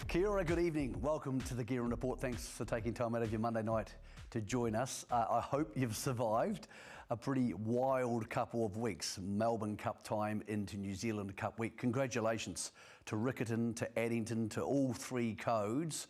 Kia ora, good evening. Welcome to the Guerin Report. Thanks for taking time out of your Monday night to join us. I hope you've survived a pretty wild couple of weeks. Melbourne Cup time into New Zealand Cup week. Congratulations to Riccarton, to Addington, to all three codes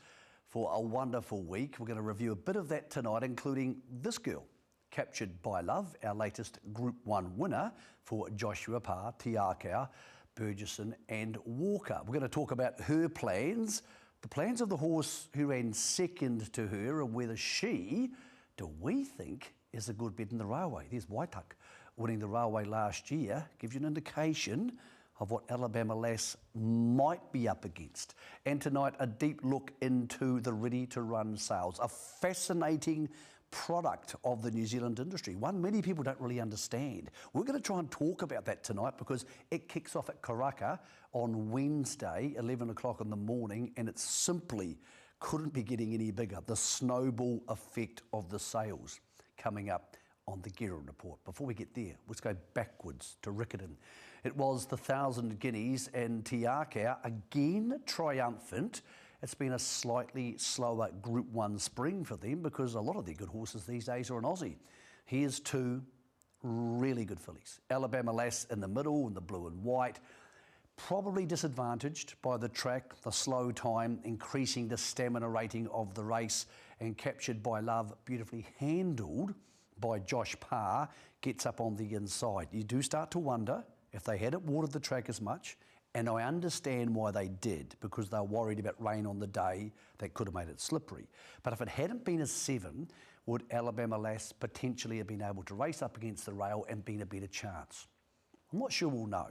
for a wonderful week. We're going to review a bit of that tonight, including this girl, Captured by Love, our latest Group 1 winner for Joshua Parr, Tiakau, Burgesson and Walker. We're going to talk about her plans, the plans of the horse who ran second to her, and whether she, do we think, is a good bet in the railway. There's Waituck winning the railway last year. Gives you an indication of what Alabama Lass might be up against. And tonight, a deep look into the ready-to-run sales. A fascinating product of the New Zealand industry, one many people don't really understand. We're going to try and talk about that tonight because it kicks off at Karaka on Wednesday, 11 o'clock in the morning, and it simply couldn't be getting any bigger. The snowball effect of the sales coming up on the Guerin Report. Before we get there, let's go backwards to Riccarton. It was the 1,000 guineas and Tiakau again triumphant. It's been a slightly slower Group 1 spring for them because a lot of their good horses these days are an Aussie. Here's two really good fillies. Alabama Lass in the middle in the blue and white. Probably disadvantaged by the track, the slow time, increasing the stamina rating of the race, and Captured by Love, beautifully handled by Josh Parr, gets up on the inside. You do start to wonder if they hadn't watered the track as much, and I understand why they did, because they were worried about rain on the day that could have made it slippery. But if it hadn't been a 7, would Alabama Lass potentially have been able to race up against the rail and been a better chance? I'm not sure we'll know,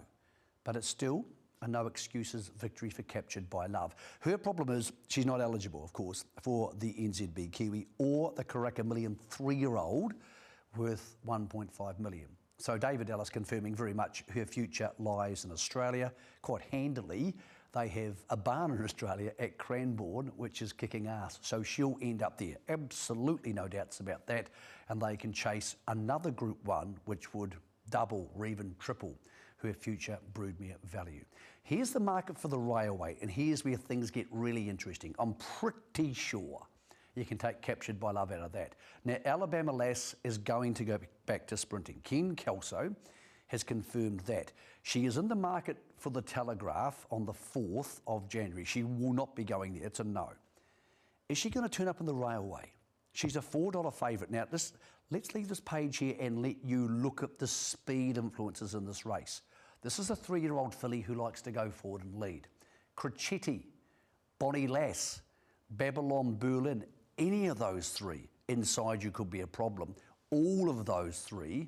but it's still a no excuses victory for Captured by Love. Her problem is she's not eligible, of course, for the NZB Kiwi or the Karaka Million 3-year-old worth 1.5 million. So David Ellis confirming very much her future lies in Australia. Quite handily, they have a barn in Australia at Cranbourne, which is kicking ass. So she'll end up there. Absolutely no doubts about that. And they can chase another Group 1, which would double or even triple her future broodmare value. Here's the market for the railway, and here's where things get really interesting. I'm pretty sure you can take Captured by Love out of that. Now, Alabama Lass is going to go back to sprinting. Ken Kelso has confirmed that. She is in the market for the Telegraph on the 4th of January. She will not be going there. It's a no. Is she going to turn up in the railway? She's a $4 favourite. Now, let's leave this page here and let you look at the speed influences in this race. This is a 3-year-old filly who likes to go forward and lead. Crecchetti, Bonnie Lass, Babylon Berlin, any of those three inside you could be a problem. All of those three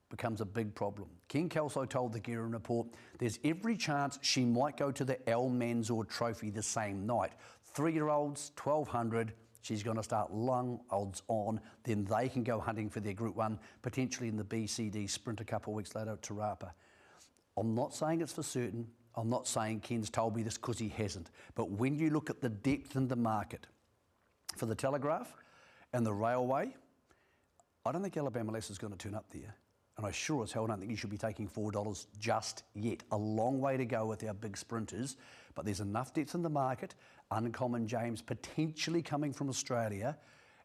becomes a big problem. Ken Kelso told the Guerin Report there's every chance she might go to the Al Mansour Trophy the same night. 3-year-olds, 1,200, she's going to start long odds on, then they can go hunting for their Group 1, potentially in the BCD sprint a couple of weeks later at Te Rapa. I'm not saying it's for certain. I'm not saying Ken's told me this because he hasn't. But when you look at the depth in the market for the Telegraph and the railway, I don't think Alabama Lass is going to turn up there. And I sure as hell don't think you should be taking $4 just yet. A long way to go with our big sprinters, but there's enough depth in the market. Uncommon James potentially coming from Australia,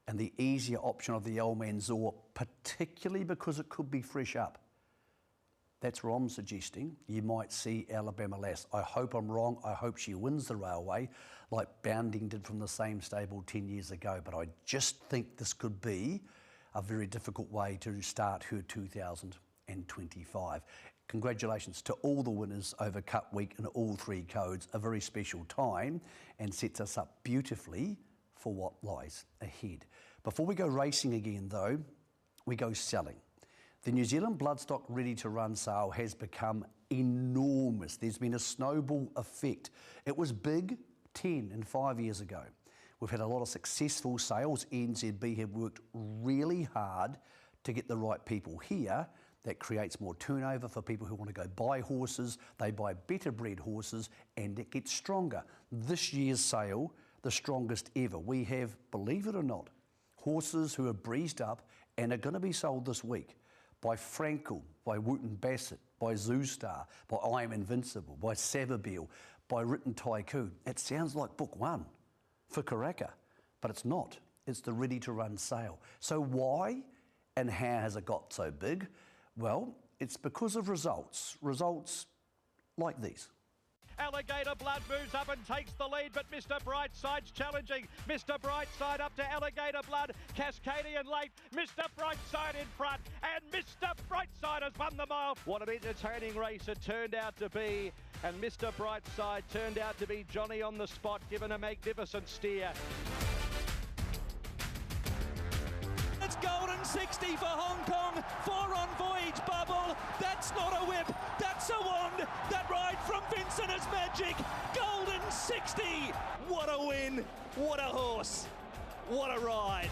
and the easier option of the Al Mansour, particularly because it could be fresh up. That's where I'm suggesting you might see Alabama Lass. I hope I'm wrong. I hope she wins the railway like Bounding did from the same stable 10 years ago. But I just think this could be a very difficult way to start her 2025. Congratulations to all the winners over Cup Week in all three codes. A very special time and sets us up beautifully for what lies ahead. Before we go racing again though, we go selling. The New Zealand Bloodstock ready-to-run sale has become enormous. There's been a snowball effect. It was big 10 and 5 years ago. We've had a lot of successful sales. NZB have worked really hard to get the right people here. That creates more turnover for people who want to go buy horses. They buy better bred horses and it gets stronger. This year's sale, the strongest ever. We have, believe it or not, horses who are breezed up and are going to be sold this week. By Frankel, by Wooten Bassett, by Zoostar, by I Am Invincible, by Savabeel, by Written Tycoon. It sounds like book one for Karaka, but it's not. It's the Ready to Run sale. So why and how has it got so big? Well, it's because of results. Results like these. Alligator Blood moves up and takes the lead, but Mr. Brightside's challenging. Mr. Brightside up to Alligator Blood, Cascadian late, Mr. Brightside in front, and Mr. Brightside has won the mile. What an entertaining race it turned out to be, and Mr. Brightside turned out to be Johnny on the spot, given a magnificent steer. It's golden 60 for Hong Kong, 4 on voyage bubble. That's not a whip, that's a wand. That ride from Vincent is magic. Golden 60. What a win, what a horse, what a ride.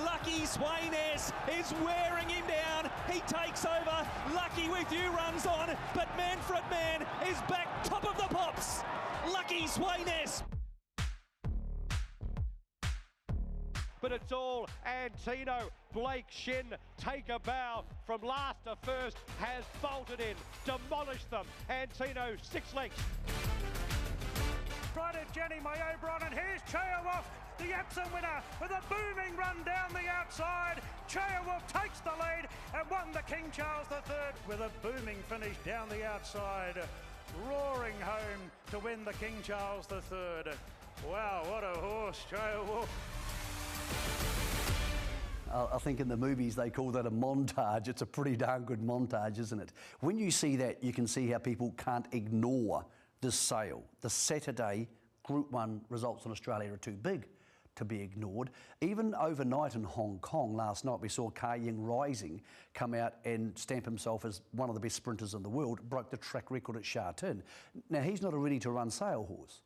Lucky Guineas is wearing him down. He takes over. Lucky with you runs on, but Manfred Man is back top of the pops. Lucky Guineas. But it's all Antino. Blake Shin, take a bow from last to first, has bolted in, demolished them. Antino, 6 lengths. Right at Jenny Mayobron, and here's Cheowolf, the Epsom winner, with a booming run down the outside. Cheowolf takes the lead and won the King Charles III with a booming finish down the outside, roaring home to win the King Charles III. Wow, what a horse, Cheowolf. I think in the movies they call that a montage. It's a pretty darn good montage, isn't it? When you see that, you can see how people can't ignore this sale. The Saturday Group 1 results in Australia are too big to be ignored. Even overnight in Hong Kong last night, we saw Ka Ying Rising come out and stamp himself as one of the best sprinters in the world, broke the track record at Sha Tin. Now, he's not a ready-to-run sale horse,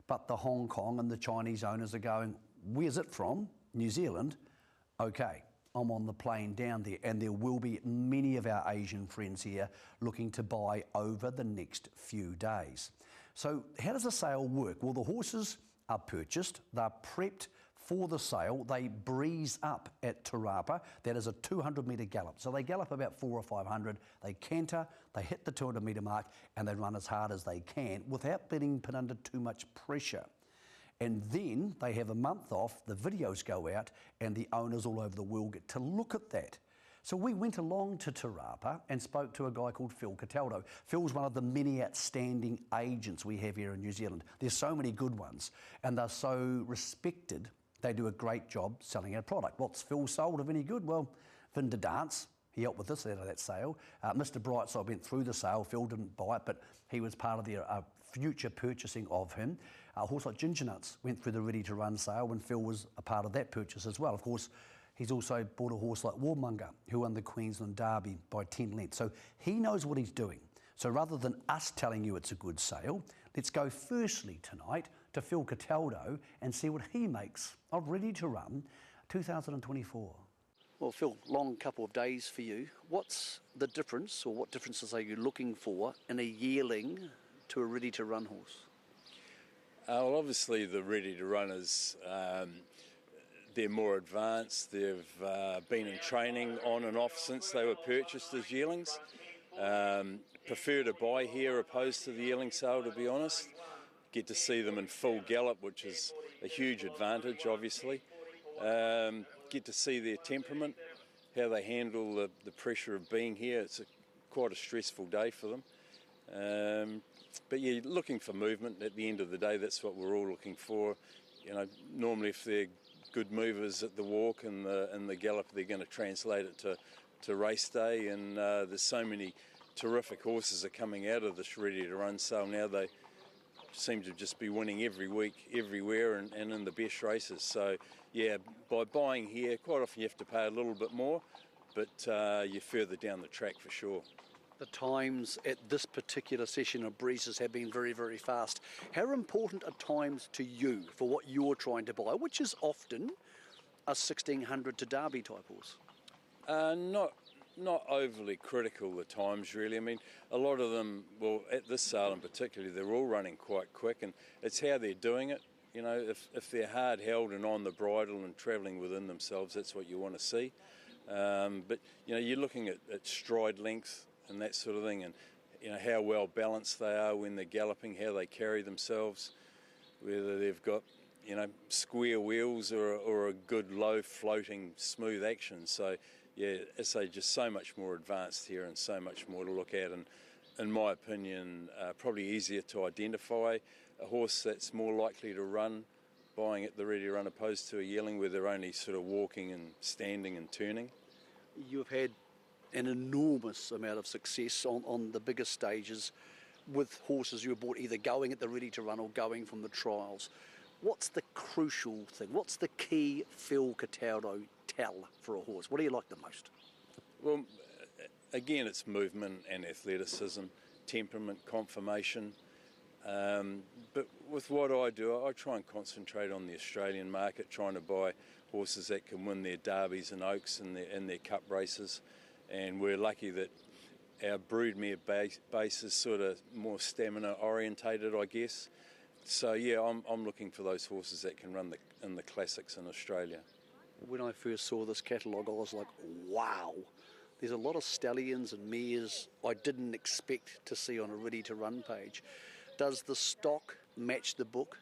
but the Hong Kong and the Chinese owners are going, where's it from? New Zealand. Okay, I'm on the plane down there, and there will be many of our Asian friends here looking to buy over the next few days. So how does the sale work? Well, the horses are purchased, they're prepped for the sale, they breeze up at Te Rapa. That is a 200-metre gallop. So they gallop about 400 or 500, they canter, they hit the 200-metre mark, and they run as hard as they can without being put under too much pressure. And then they have a month off, the videos go out, and the owners all over the world get to look at that. So we went along to Te Rapa and spoke to a guy called Phil Cataldo. Phil's one of the many outstanding agents we have here in New Zealand. There's so many good ones, and they're so respected. They do a great job selling our product. What's Phil sold of any good? Well, Vinda Dance, he helped with us out of that sale. Mr. Brightside went through the sale. Phil didn't buy it, but he was part of the future purchasing of him. A horse like Ginger Nuts went through the Ready to Run sale when Phil was a part of that purchase as well. Of course, he's also bought a horse like Warmonger, who won the Queensland Derby by 10 lengths. So he knows what he's doing. So rather than us telling you it's a good sale, let's go firstly tonight to Phil Cataldo and see what he makes of Ready to Run 2024. Well, Phil, long couple of days for you. What's the difference, or what differences are you looking for in a yearling to a Ready to Run horse? Well, obviously the Ready to Runners, they're more advanced. They've been in training on and off since they were purchased as yearlings. Prefer to buy here opposed to the yearling sale, to be honest. Get to see them in full gallop, which is a huge advantage, obviously. Get to see their temperament, how they handle the pressure of being here. It's quite a stressful day for them. But yeah, looking for movement. At the end of the day, that's what we're all looking for. You know, normally if they're good movers at the walk and the gallop, they're going to translate it to race day. And there's so many terrific horses that are coming out of this Ready to Run sale now. They seem to just be winning every week, everywhere, and in the best races. So yeah, by buying here, quite often you have to pay a little bit more, but you're further down the track for sure. The times at this particular session of breezes have been very, very fast. How important are times to you for what you're trying to buy, which is often a 1600 to Derby type horse? Not overly critical, the times really. I mean, a lot of them, well, at this sale in particular, they're all running quite quick, and it's how they're doing it. You know, if they're hard held and on the bridle and travelling within themselves, that's what you want to see. But, you know, you're looking at stride length and that sort of thing, and how well balanced they are when they're galloping, how they carry themselves, whether they've got, square wheels or a good low floating smooth action. So yeah, as I say, just so much more advanced here and so much more to look at, and in my opinion, probably easier to identify a horse that's more likely to run buying at the ready to run opposed to a yearling where they're only sort of walking and standing and turning. You've had an enormous amount of success on the bigger stages with horses you bought either going at the ready to run or going from the trials. What's the crucial thing? What's the key Phil Cataldo tell for a horse? What do you like the most? Well, again, it's movement and athleticism, temperament, conformation. But with what I do, I try and concentrate on the Australian market, trying to buy horses that can win their derbies and oaks and their cup races. And we're lucky that our broodmare base is sort of more stamina orientated, I guess. So yeah, I'm looking for those horses that can run in the classics in Australia. When I first saw this catalogue, I was like, wow. There's a lot of stallions and mares I didn't expect to see on a ready-to-run page. Does the stock match the book?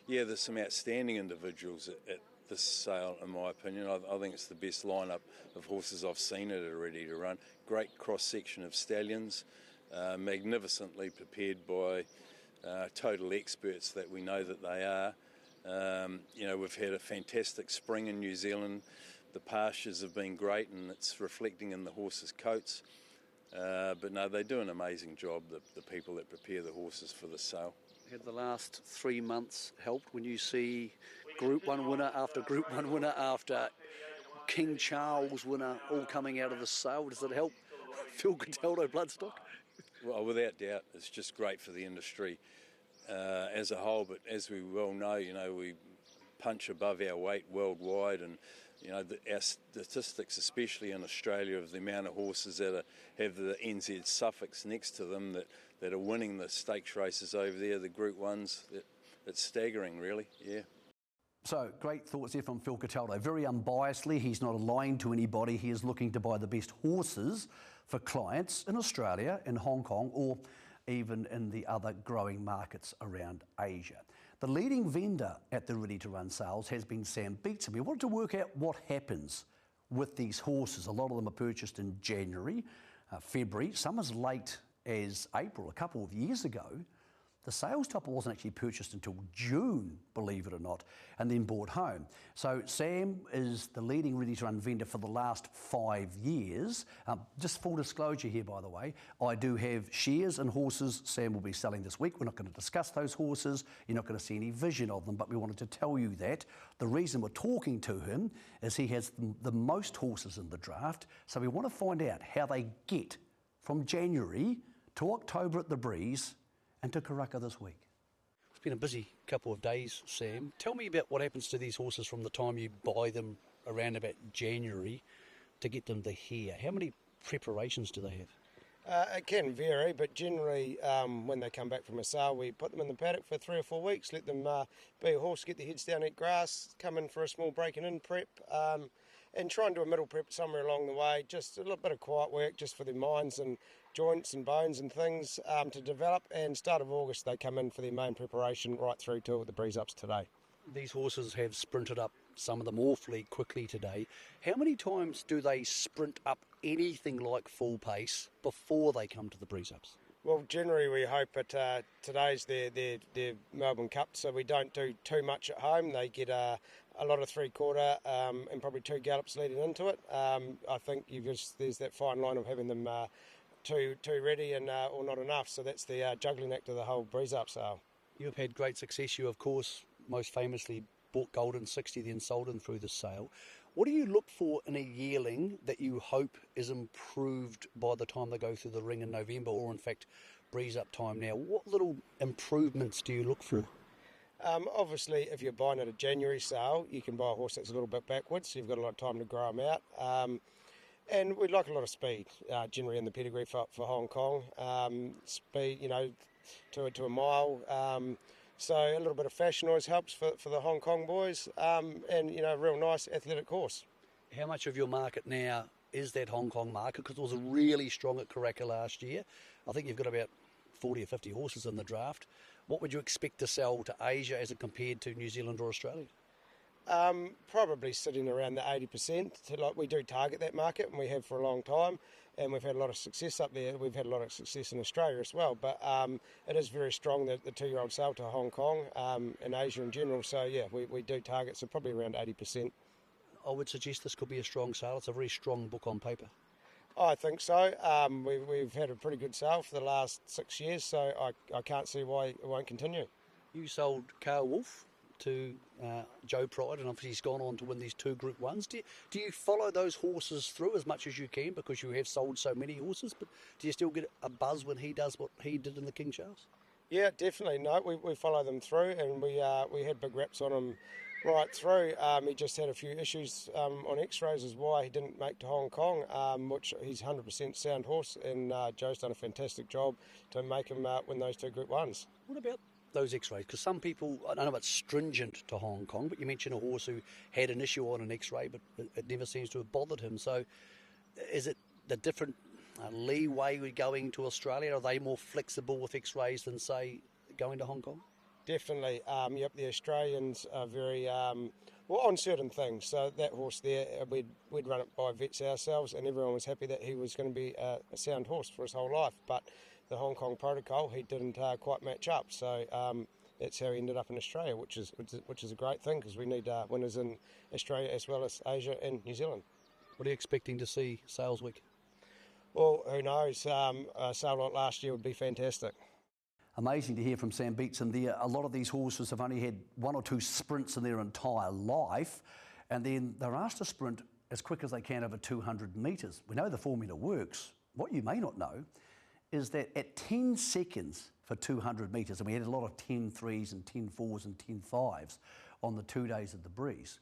Yeah, there's some outstanding individuals at this sale, in my opinion. I think it's the best lineup of horses I've seen at a ready-to-run. Great cross-section of stallions, magnificently prepared by total experts that we know that they are. We've had a fantastic spring in New Zealand. The pastures have been great and it's reflecting in the horses' coats. But no, they do an amazing job, the people that prepare the horses for the sale. Have the last 3 months helped when you see Group 1 winner after Group 1 winner after King Charles winner all coming out of the sale? Does it help Phil Cataldo bloodstock? Well, without doubt, it's just great for the industry as a whole. But as we well know, we punch above our weight worldwide, and our statistics, especially in Australia, of the amount of horses that have the NZ suffix next to them that are winning the stakes races over there, the Group 1s, it's staggering, really, yeah. So, great thoughts there from Phil Cataldo. Very unbiasedly, he's not aligned to anybody. He is looking to buy the best horses for clients in Australia, in Hong Kong, or even in the other growing markets around Asia. The leading vendor at the Ready to Run sales has been Sam Beetson. We wanted to work out what happens with these horses. A lot of them are purchased in January, February, some as late as April. A couple of years ago, the sales topper wasn't actually purchased until June, believe it or not, and then brought home. So Sam is the leading ready-to-run vendor for the last 5 years. Just full disclosure here, by the way, I do have shares in horses Sam will be selling this week. We're not going to discuss those horses. You're not going to see any vision of them, but we wanted to tell you that. The reason we're talking to him is he has the most horses in the draft, so we want to find out how they get from January to October at the Breeze and to Karaka this week. It's been a busy couple of days, Sam. Tell me about what happens to these horses from the time you buy them around about January to get them to here. How many preparations do they have? It can vary, but generally when they come back from a sale, we put them in the paddock for 3 or 4 weeks, let them be a horse, get their heads down, eat grass, come in for a small break-in prep, and try and do a middle prep somewhere along the way, just a little bit of quiet work just for their minds and joints and bones and things to develop, and start of August they come in for their main preparation right through to the breeze ups today. These horses have sprinted up, some of them awfully quickly today. How many times do they sprint up anything like full pace before they come to the breeze ups? Well, generally we hope that today's their Melbourne Cup, so we don't do too much at home. They get a lot of 3/4 and probably 2 gallops leading into it. I think there's that fine line of having them too ready and or not enough, so that's the juggling act of the whole breeze up sale. You've had great success. You, of course, most famously bought Golden 60, then sold them through the sale. What do you look for in a yearling that you hope is improved by the time they go through the ring in November, or in fact breeze up time now? What little improvements do you look for? Obviously, if you're buying at a January sale, you can buy a horse that's a little bit backwards, so you've got a lot of time to grow them out. And we'd like a lot of speed, generally in the pedigree for Hong Kong. Speed, to a mile. So a little bit of fashion always helps for the Hong Kong boys, and a real nice athletic horse. How much of your market now is that Hong Kong market? Because it was really strong at Karaka last year. I think you've got about 40 or 50 horses in the draft. What would you expect to sell to Asia as it compared to New Zealand or Australia? Probably sitting around the 80%. Like, we do target that market, and we have for a long time, and we've had a lot of success up there. We've had a lot of success in Australia as well, but it is very strong, the 2-year-old sale to Hong Kong and Asia in general. So yeah, we do target, so probably around 80%. I would suggest this could be a strong sale. It's a very strong book on paper. I think so. We've had a pretty good sale for the last 6 years, so I can't see why it won't continue. You sold Carl Wolf to Joe Pride, and obviously he's gone on to win these 2 Group 1s. Do you follow those horses through as much as you can, because you have sold so many horses, but do you still get a buzz when he does what he did in the King Charles? Yeah, definitely. No, we follow them through, and we had big raps on him right through. He just had a few issues on x-rays is why he didn't make to Hong Kong, which he's 100% sound horse, and Joe's done a fantastic job to make him win those 2 Group 1s. What about those x-rays? Because some people, I don't know if it's stringent to Hong Kong, but you mentioned a horse who had an issue on an x-ray, but it never seems to have bothered him. So is it the different leeway with going to Australia? Are they more flexible with x-rays than, say, going to Hong Kong? Definitely. Yep, the Australians are very on certain things. So that horse there, we'd run it by vets ourselves, and everyone was happy that he was going to be a sound horse for his whole life. But the Hong Kong protocol, he didn't quite match up. So that's how he ended up in Australia, which is a great thing, because we need winners in Australia as well as Asia and New Zealand. What are you expecting to see sales week? Well, who knows? A sale like last year would be fantastic. Amazing to hear from Sam Beatson there. A lot of these horses have only had 1 or 2 sprints in their entire life, and then they're asked to sprint as quick as they can over 200 metres. We know the formula works. What you may not know is that at 10 seconds for 200 metres, and we had a lot of 10.3s and 10.4s and 10.5s on the 2 days of the Breeze,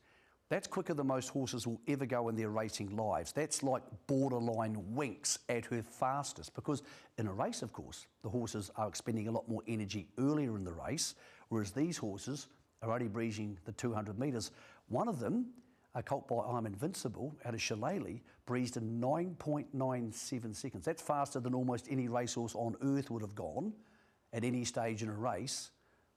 that's quicker than most horses will ever go in their racing lives. That's like borderline Winx at her fastest, because in a race, of course, the horses are expending a lot more energy earlier in the race, whereas these horses are only breezing the 200 metres. One of them, a colt by I'm Invincible out of Shillelagh, breezed in 9.97 seconds. That's faster than almost any racehorse on earth would have gone at any stage in a race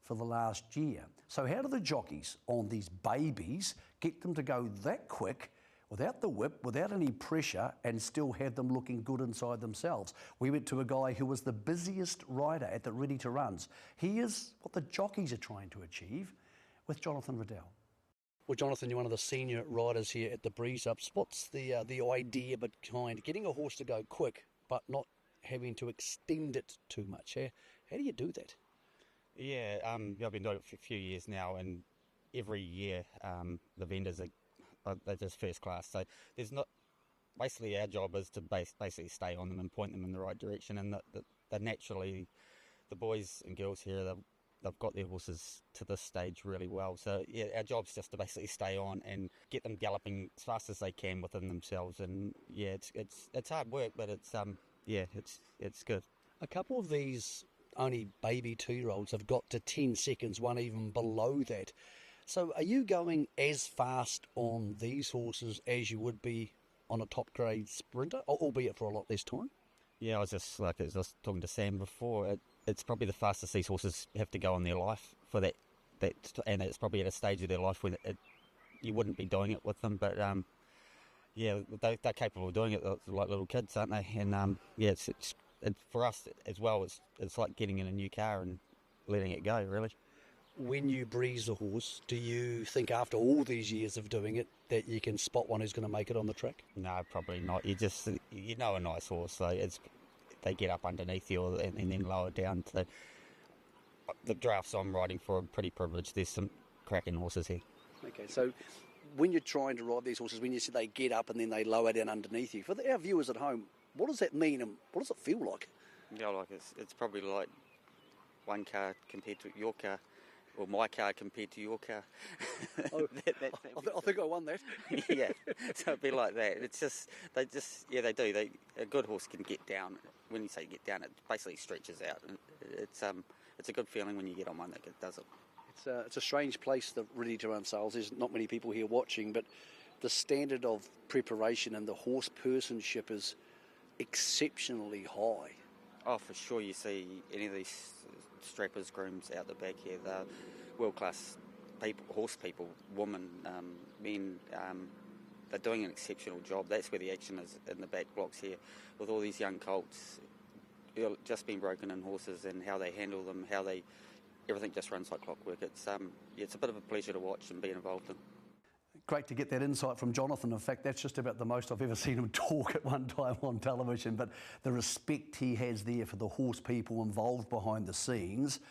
for the last year. So how do the jockeys on these babies get them to go that quick without the whip, without any pressure, and still have them looking good inside themselves? We went to a guy who was the busiest rider at the Ready to Runs. He is what the jockeys are trying to achieve with Jonathan Riddell. Well, Jonathan, you're one of the senior riders here at the Breeze Ups. What's the idea behind getting a horse to go quick but not having to extend it too much? How do you do that? Yeah, I've been doing it for a few years now, and every year the vendors they're just first class. So there's not. Basically, our job is to basically stay on them and point them in the right direction, and that naturally, the boys and girls here they've got their horses to this stage really well. So yeah, our job's just to basically stay on and get them galloping as fast as they can within themselves. And yeah, it's hard work, but it's good. A couple of these only baby 2-year-olds have got to 10 seconds, one even below that. So are you going as fast on these horses as you would be on a top grade sprinter, albeit for a lot less time? Yeah, I was just talking to Sam before. It's probably the fastest these horses have to go in their life for that, and it's probably at a stage of their life when you wouldn't be doing it with them. But yeah, they're capable of doing it like little kids, aren't they? And yeah, it's for us as well. It's like getting in a new car and letting it go, really. When you breeze a horse, do you think after all these years of doing it that you can spot one who's going to make it on the track? No, probably not. You know a nice horse, so they get up underneath you and then lower down. The drafts I'm riding for are pretty privileged. There's some cracking horses here. Okay, so when you're trying to ride these horses, when you say they get up and then they lower down underneath you, for our viewers at home, what does that mean and what does it feel like? Yeah, like it's probably like one car compared to your car, or my car compared to your car. I think I won that. Yeah, so it'd be like that. It's just they do. A good horse can get down. When you say get down, it basically stretches out. And it's a good feeling when you get on one that does it. It's a strange place, the Ready to Run sales. There's not many people here watching, but the standard of preparation and the horse personship is exceptionally high. Oh, for sure. You see any of these strappers, grooms out the back here, they're world-class people, horse people, women, men. They're doing an exceptional job. That's where the action is, in the back blocks here, with all these young colts just been broken in horses and how they handle them, everything just runs like clockwork. It's a bit of a pleasure to watch and be involved in. Great to get that insight from Jonathan. In fact, that's just about the most I've ever seen him talk at one time on television, but the respect he has there for the horse people involved behind the scenes,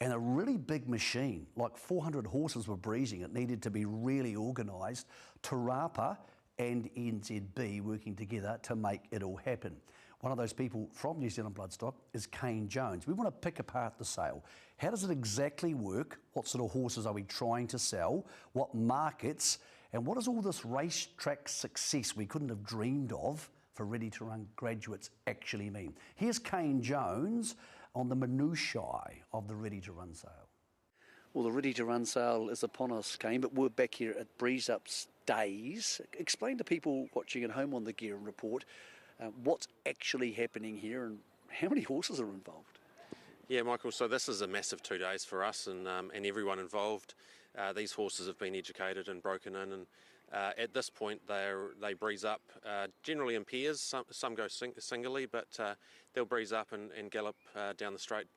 and a really big machine, like 400 horses were breezing. It needed to be really organised. Te Rapa and NZB working together to make it all happen. One of those people from New Zealand Bloodstock is Kane Jones. We want to pick apart the sale. How does it exactly work? What sort of horses are we trying to sell? What markets? And what does all this racetrack success we couldn't have dreamed of for ready-to-run graduates actually mean? Here's Kane Jones on the minutiae of the ready-to-run sale. Well, the ready-to-run sale is upon us, Kane, but we're back here at Breeze Up's Days. Explain to people watching at home on the Guerin Report what's actually happening here and how many horses are involved. Yeah, Michael, so this is a massive 2 days for us and everyone involved. These horses have been educated and broken in, and at this point they breeze up generally in pairs. Some go singly, but they'll breeze up and gallop down the straight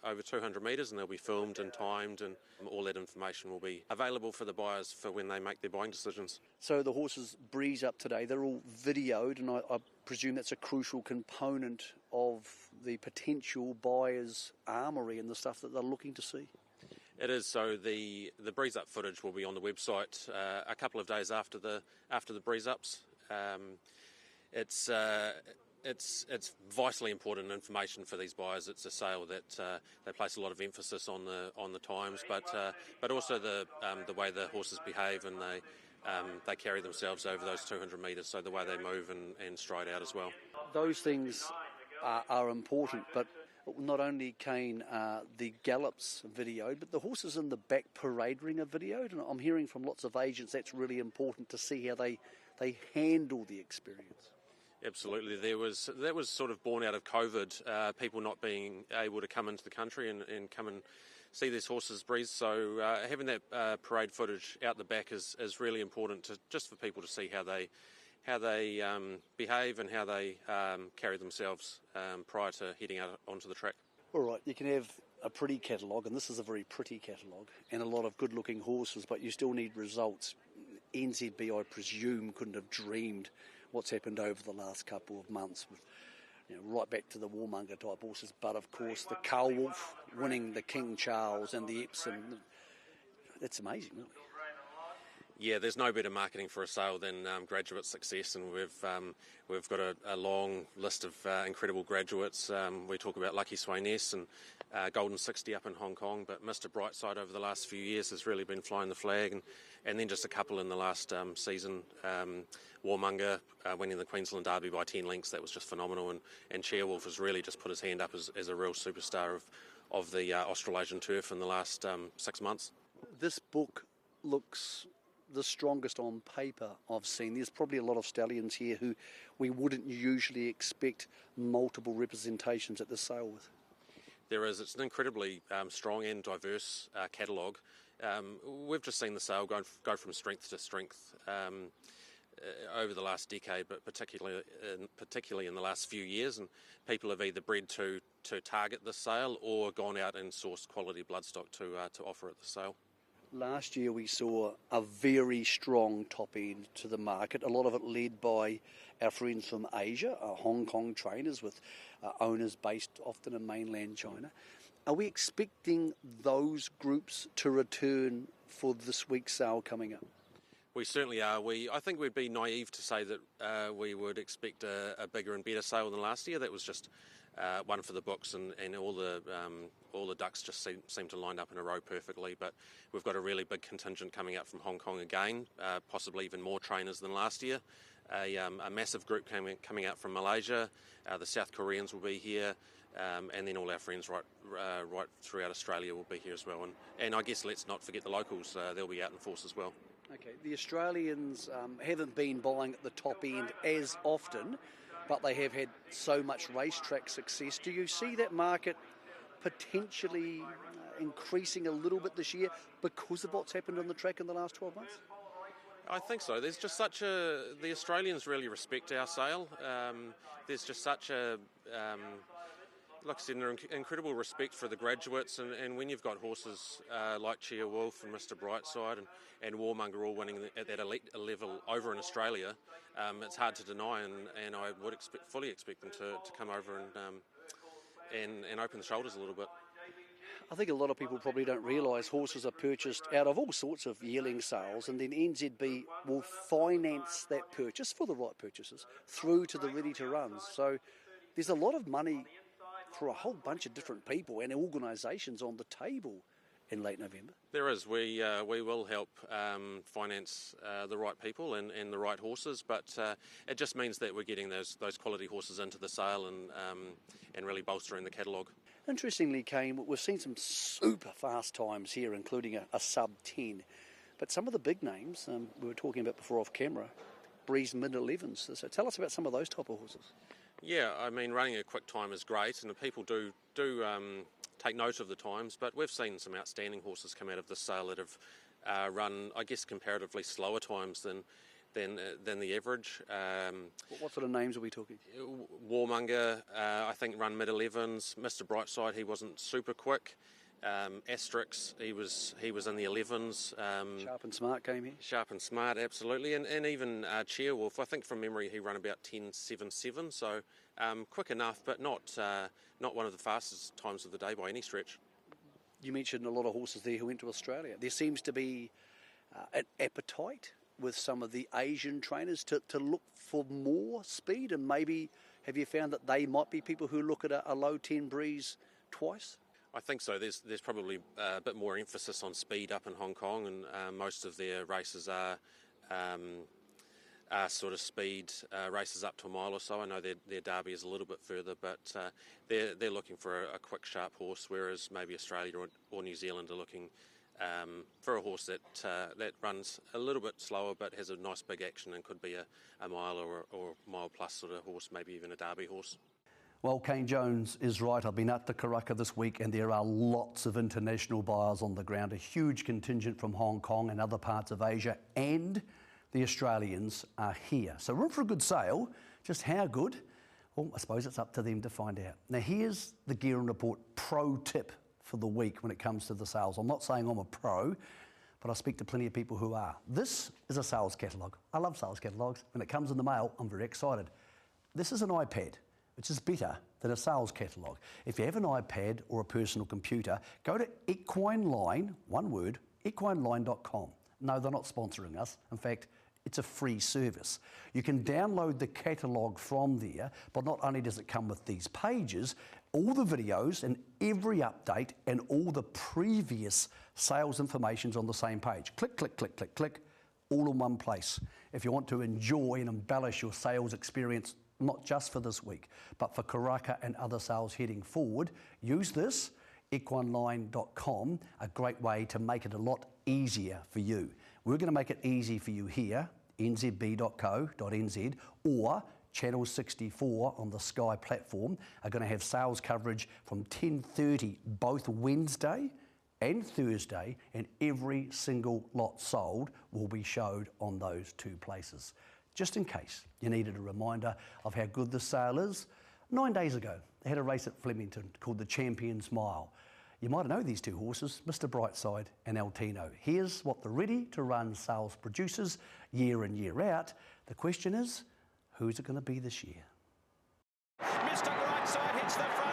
over 200 metres, and they'll be filmed and timed, and all that information will be available for the buyers for when they make their buying decisions. So the horses breeze up today, they're all videoed, and I presume that's a crucial component of the potential buyer's armoury and the stuff that they're looking to see. It is. So the breeze up footage will be on the website a couple of days after the breeze ups. It's vitally important information for these buyers. It's a sale that they place a lot of emphasis on the times, but also the way the horses behave, and they carry themselves over those 200 metres. So the way they move and stride out as well. Those things are important, but not only Kane, the gallops videoed, but the horses in the back parade ring are videoed, and I'm hearing from lots of agents that's really important to see how they handle the experience. Absolutely. That was sort of born out of COVID, people not being able to come into the country and come and see these horses breeze. So having that parade footage out the back is really important just for people to see how they behave and how they carry themselves prior to heading out onto the track. All right, you can have a pretty catalogue, and this is a very pretty catalogue, and a lot of good-looking horses, but you still need results. NZB, I presume, couldn't have dreamed what's happened over the last couple of months, with, right back to the Warmonger type horses, but of course the Cull Wolf winning the King Charles and the Epsom. That's amazing, really. Yeah, there's no better marketing for a sale than graduate success, and we've got a long list of incredible graduates. We talk about Lucky Guineas and Golden 60 up in Hong Kong, but Mr. Brightside over the last few years has really been flying the flag, and then just a couple in the last season. Warmonger winning the Queensland Derby by 10 lengths, that was just phenomenal, and Chairwolf has really just put his hand up as a real superstar of the Australasian turf in the last 6 months. This book looks the strongest on paper I've seen. There's probably a lot of stallions here who we wouldn't usually expect multiple representations at the sale with. There is. It's an incredibly strong and diverse catalogue. We've just seen the sale go from strength to strength over the last decade, but particularly in the last few years, and people have either bred to target the sale or gone out and sourced quality bloodstock to offer at the sale. Last year we saw a very strong top end to the market, a lot of it led by our friends from Asia, Hong Kong trainers with owners based often in mainland China. Are we expecting those groups to return for this week's sale coming up? We certainly are. I think we'd be naive to say that we would expect a bigger and better sale than last year. That was just one for the books, and all the ducks just seem to line up in a row perfectly. But we've got a really big contingent coming up from Hong Kong again, possibly even more trainers than last year. A massive group coming out from Malaysia. The South Koreans will be here. and then all our friends right throughout Australia will be here as well. And I guess let's not forget the locals, they'll be out in force as well. Okay, the Australians haven't been buying at the top end as often, but they have had so much racetrack success. Do you see that market potentially increasing a little bit this year because of what's happened on the track in the last 12 months? I think so. There's just the Australians really respect our sale. There's just such like I said, an incredible respect for the graduates, and when you've got horses like Cheer Wolf and Mr Brightside and Warmonger all winning at that elite level over in Australia, it's hard to deny, and I would fully expect them to come over and open the shoulders a little bit. I think a lot of people probably don't realise horses are purchased out of all sorts of yearling sales, and then NZB will finance that purchase for the right purchases through to the ready-to-runs. So there's a lot of money for a whole bunch of different people and organisations on the table in late November. There is. We will help finance the right people and the right horses, but it just means that we're getting those quality horses into the sale and really bolstering the catalogue. Interestingly, Kane, we've seen some super fast times here, including a sub-10. But some of the big names, we were talking about before off camera, breeze mid-11s. So tell us about some of those type of horses. Yeah, I mean, running a quick time is great, and the people do take note of the times, but we've seen some outstanding horses come out of this sale that have run, I guess, comparatively slower times than the average. What sort of names are we talking? Warmonger, I think, run mid-11s. Mr Brightside, he wasn't super quick. Asterix, he was in the 11s. Sharp and Smart came here. Sharp and Smart, absolutely, and even Cheer Wolf, I think from memory he ran about 10.77, so quick enough, but not one of the fastest times of the day by any stretch. You mentioned a lot of horses there who went to Australia. There seems to be an appetite with some of the Asian trainers to look for more speed, and maybe have you found that they might be people who look at a low 10 breeze twice? I think so. There's probably a bit more emphasis on speed up in Hong Kong, and most of their races are sort of speed races up to a mile or so. I know their derby is a little bit further, but they're looking for a quick, sharp horse, whereas maybe Australia or New Zealand are looking for a horse that runs a little bit slower but has a nice big action and could be a mile or mile plus sort of horse, maybe even a derby horse. Well, Kane Jones is right. I've been at the Karaka this week, and there are lots of international buyers on the ground, a huge contingent from Hong Kong and other parts of Asia, and the Australians are here. So room for a good sale. Just how good? Well, I suppose it's up to them to find out. Now, here's the Guerin Report pro tip for the week when it comes to the sales. I'm not saying I'm a pro, but I speak to plenty of people who are. This is a sales catalogue. I love sales catalogues. When it comes in the mail, I'm very excited. This is an iPad, which is better than a sales catalogue. If you have an iPad or a personal computer, go to equineline, one word, equineline.com. No, they're not sponsoring us. In fact, it's a free service. You can download the catalogue from there, but not only does it come with these pages, all the videos and every update and all the previous sales information's on the same page. Click, click, click, click, click, all in one place. If you want to enjoy and embellish your sales experience, not just for this week, but for Karaka and other sales heading forward, use this, equineline.com, a great way to make it a lot easier for you. We're going to make it easy for you here, nzb.co.nz, or Channel 64 on the Sky platform are going to have sales coverage from 10:30 both Wednesday and Thursday, and every single lot sold will be showed on those two places. Just in case you needed a reminder of how good the sale is, 9 days ago they had a race at Flemington called the Champions Mile. You might know these two horses, Mr Brightside and Altino. Here's what the ready-to-run sales produces year in, year out. The question is, who's it going to be this year? Mr Brightside hits the front.